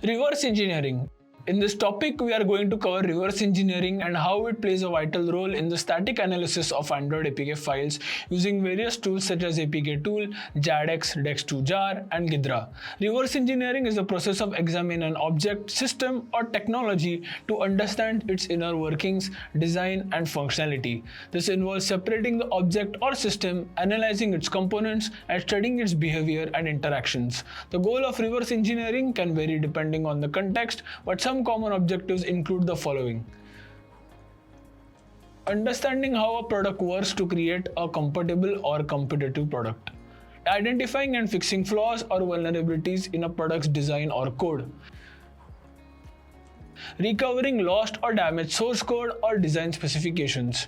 Reverse engineering. In this topic, we are going to cover reverse engineering and how it plays a vital role in the static analysis of Android APK files using various tools such as APK Tool, JADX, Dex2Jar, and Ghidra. Reverse engineering is the process of examining an object, system, or technology to understand its inner workings, design, and functionality. This involves separating the object or system, analyzing its components, and studying its behavior and interactions. The goal of reverse engineering can vary depending on the context, but some common objectives include the following. Understanding how a product works to create a compatible or competitive product. Identifying and fixing flaws or vulnerabilities in a product's design or code. Recovering lost or damaged source code or design specifications.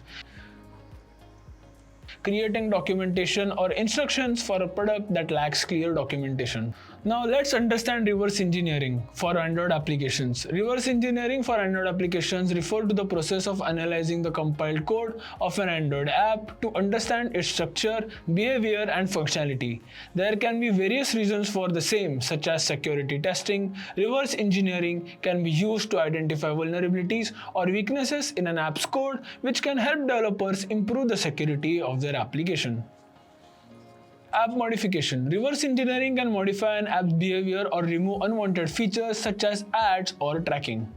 Creating documentation or instructions for a product that lacks clear documentation. Now let's understand reverse engineering for Android applications. Reverse engineering for Android applications refer to the process of analyzing the compiled code of an Android app to understand its structure, behavior, and functionality. There can be various reasons for the same, such as security testing. Reverse engineering can be used to identify vulnerabilities or weaknesses in an app's code, which can help developers improve the security of their application. App modification. Reverse engineering can modify an app's behavior or remove unwanted features such as ads or tracking.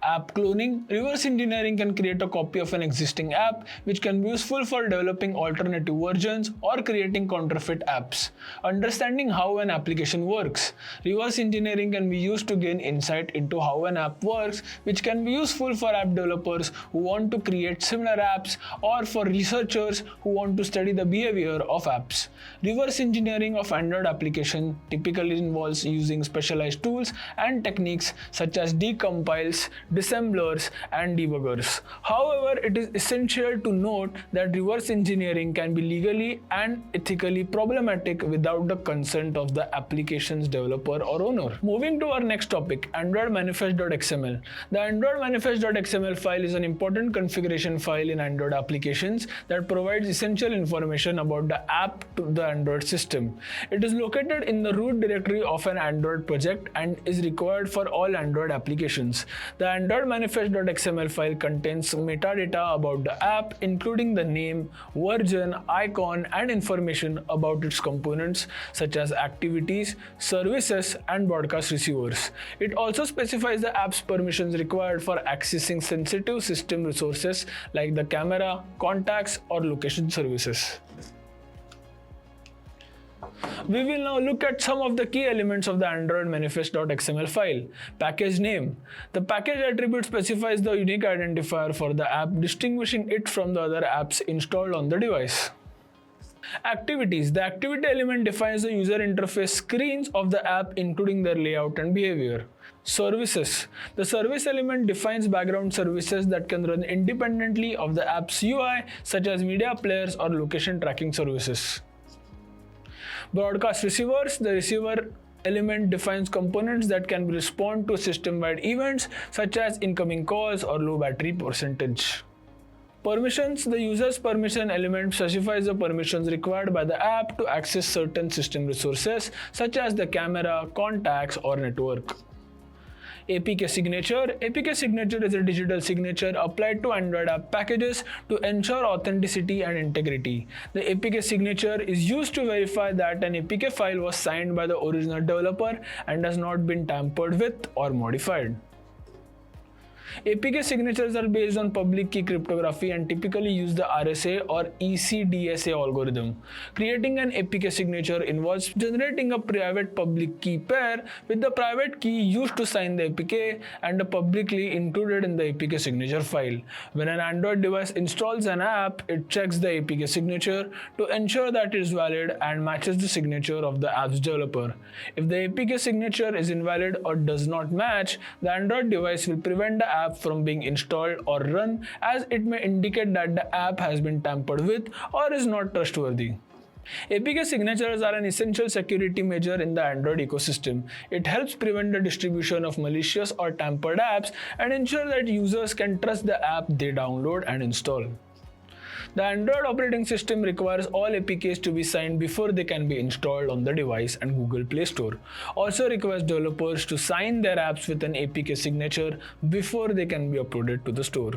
App cloning. Reverse engineering can create a copy of an existing app, which can be useful for developing alternative versions or creating counterfeit apps. Understanding how an application works. Reverse engineering can be used to gain insight into how an app works, which can be useful for app developers who want to create similar apps or for researchers who want to study the behavior of apps. Reverse engineering of Android application typically involves using specialized tools and techniques such as decompiles, dissemblers, and debuggers. However, it is essential to note that reverse engineering can be legally and ethically problematic without the consent of the application's developer or owner. Moving to our next topic, Android manifest.xml. The Android manifest.xml file is an important configuration file in Android applications that provides essential information about the app to the Android system. It is located in the root directory of an Android project and is required for all Android applications. The Android manifest.xml file contains metadata about the app, including the name, version, icon, and information about its components such as activities, services, and broadcast receivers. It also specifies the app's permissions required for accessing sensitive system resources like the camera, contacts, or location services. We will now look at some of the key elements of the Android manifest.xml file. Package name. The package attribute specifies the unique identifier for the app, distinguishing it from the other apps installed on the device. Activities. The activity element defines the user interface screens of the app, including their layout and behavior. Services. The service element defines background services that can run independently of the app's UI, such as media players or location tracking services. Broadcast receivers. The receiver element defines components that can respond to system-wide events such as incoming calls or low battery percentage. Permissions. The user's permission element specifies the permissions required by the app to access certain system resources such as the camera, contacts, or network. APK signature. APK signature is a digital signature applied to Android app packages to ensure authenticity and integrity. The APK signature is used to verify that an APK file was signed by the original developer and has not been tampered with or modified. APK signatures are based on public key cryptography and typically use the RSA or ECDSA algorithm. Creating an APK signature involves generating a private public key pair with the private key used to sign the APK and the publicly included in the APK signature file. When an Android device installs an app, it checks the APK signature to ensure that it is valid and matches the signature of the app's developer. If the APK signature is invalid or does not match, the Android device will prevent the app from being installed or run, as it may indicate that the app has been tampered with or is not trustworthy. APK signatures are an essential security measure in the Android ecosystem. It helps prevent the distribution of malicious or tampered apps and ensure that users can trust the app they download and install. The Android operating system requires all APKs to be signed before they can be installed on the device, and Google Play Store also requires developers to sign their apps with an APK signature before they can be uploaded to the store.